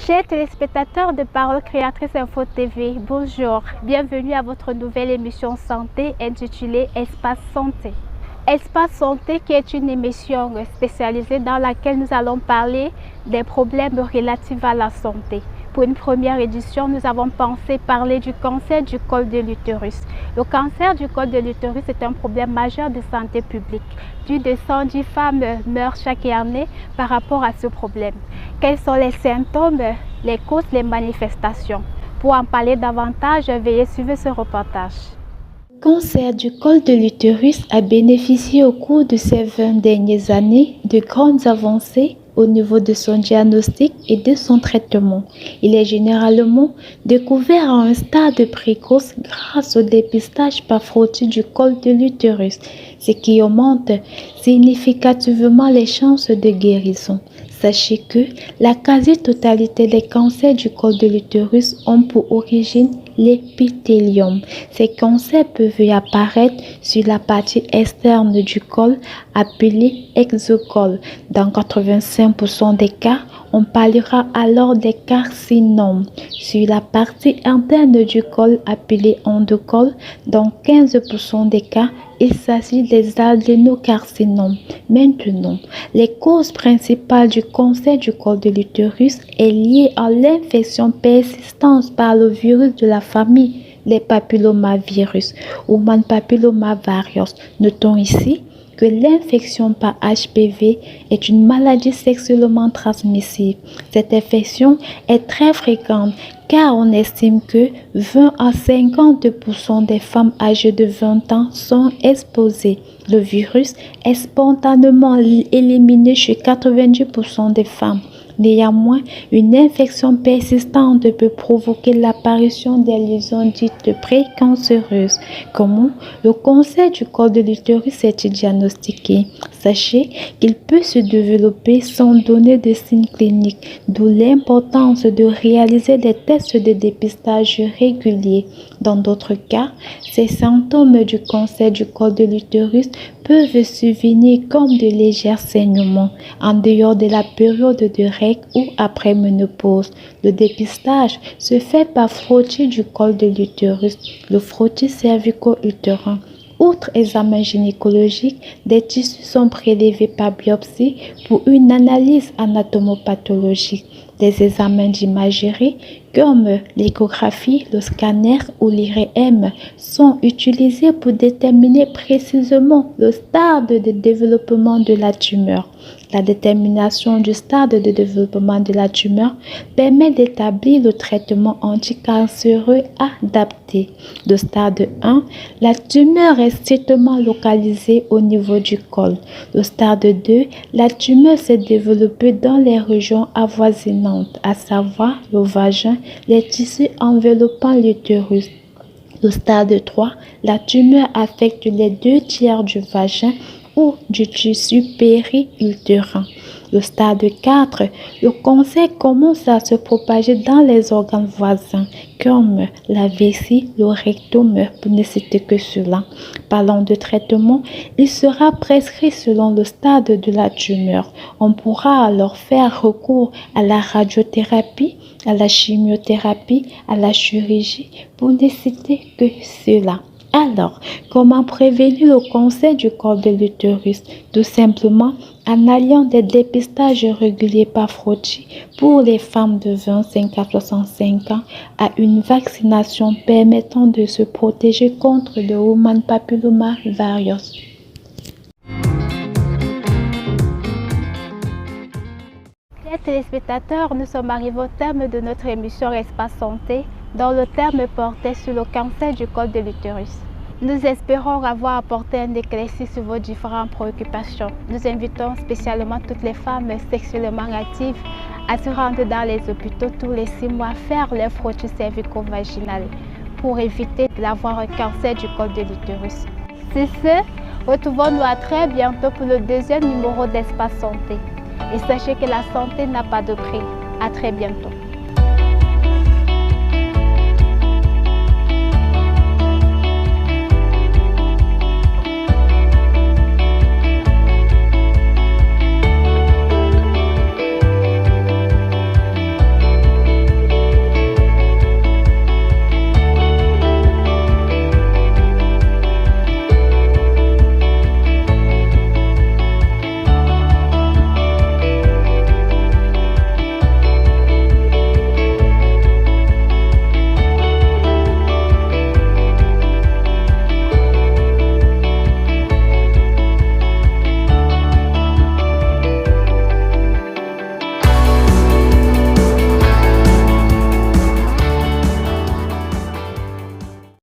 Chers téléspectateurs de Parole Créatrice Info TV, bonjour, bienvenue à votre nouvelle émission santé intitulée Espace Santé. Espace Santé qui est une émission spécialisée dans laquelle nous allons parler des problèmes relatifs à la santé. Pour une première édition, nous avons pensé parler du cancer du col de l'utérus. Le cancer du col de l'utérus est un problème majeur de santé publique. Plus de 110 femmes meurent chaque année par rapport à ce problème. Quels sont les symptômes, les causes, les manifestations? Pour en parler davantage, veuillez suivre ce reportage. Le cancer du col de l'utérus a bénéficié au cours de ces 20 dernières années de grandes avancées au niveau de son diagnostic et de son traitement. Il est généralement découvert à un stade précoce grâce au dépistage par frottis du col de l'utérus, ce qui augmente significativement les chances de guérison. Sachez que la quasi-totalité des cancers du col de l'utérus ont pour origine l'épithélium. Ces cancers peuvent apparaître sur la partie externe du col, appelée exocole. Dans 85% des cas, on parlera alors des carcinomes. Sur la partie interne du col, appelée endocole, dans 15% des cas, il s'agit des adénocarcinomes. Maintenant, les causes principales du cancer du col de l'utérus est liée à l'infection persistante par le virus de la famille des papillomavirus, Human Papillomavirus. Notons ici que l'infection par HPV est une maladie sexuellement transmissible. Cette infection est très fréquente car on estime que 20 à 50% des femmes âgées de 20 ans sont exposées. Le virus est spontanément éliminé chez 90% des femmes. Néanmoins, une infection persistante peut provoquer l'apparition des lésions dites précancéreuses. Comment le cancer du col de l'utérus est diagnostiqué? Sachez qu'il peut se développer sans donner de signes cliniques, d'où l'importance de réaliser des tests de dépistage réguliers. Dans d'autres cas, ces symptômes du cancer du col de l'utérus peuvent survenir comme de légers saignements en dehors de la période de règles ou après ménopause. Le dépistage se fait par frottis du col de l'utérus, le frottis cervico-utérin. Outre examen gynécologique, des tissus sont prélevés par biopsie pour une analyse anatomopathologique. Des examens d'imagerie comme l'échographie, le scanner ou l'IRM sont utilisés pour déterminer précisément le stade de développement de la tumeur. La détermination du stade de développement de la tumeur permet d'établir le traitement anticancéreux adapté. De stade 1, la tumeur est strictement localisée au niveau du col. Le stade 2, la tumeur s'est développée dans les régions avoisinantes, à savoir le vagin, les tissus enveloppant l'utérus. Le stade 3, la tumeur affecte les 2/3 du vagin ou du tissu péri-utérin. Le stade 4, le cancer commence à se propager dans les organes voisins, comme la vessie, le rectum, pour ne citer que cela. Parlant de traitement, il sera prescrit selon le stade de la tumeur. On pourra alors faire recours à la radiothérapie, à la chimiothérapie, à la chirurgie, pour ne citer que cela. Alors, comment prévenir le cancer du col de l'utérus? Tout simplement en alliant des dépistages réguliers par frottis pour les femmes de 25 à 65 ans à une vaccination permettant de se protéger contre le Human Papillomavirus. Chers téléspectateurs, nous sommes arrivés au terme de notre émission Espace Santé, dont le terme portait sur le cancer du col de l'utérus. Nous espérons avoir apporté un éclairci sur vos différentes préoccupations. Nous invitons spécialement toutes les femmes sexuellement actives à se rendre dans les hôpitaux tous les 6 mois faire leur frottis cervico-vaginal pour éviter d'avoir un cancer du col de l'utérus. C'est ce, retrouvons-nous à très bientôt pour le deuxième numéro d'Espace Santé. Et sachez que la santé n'a pas de prix. À très bientôt.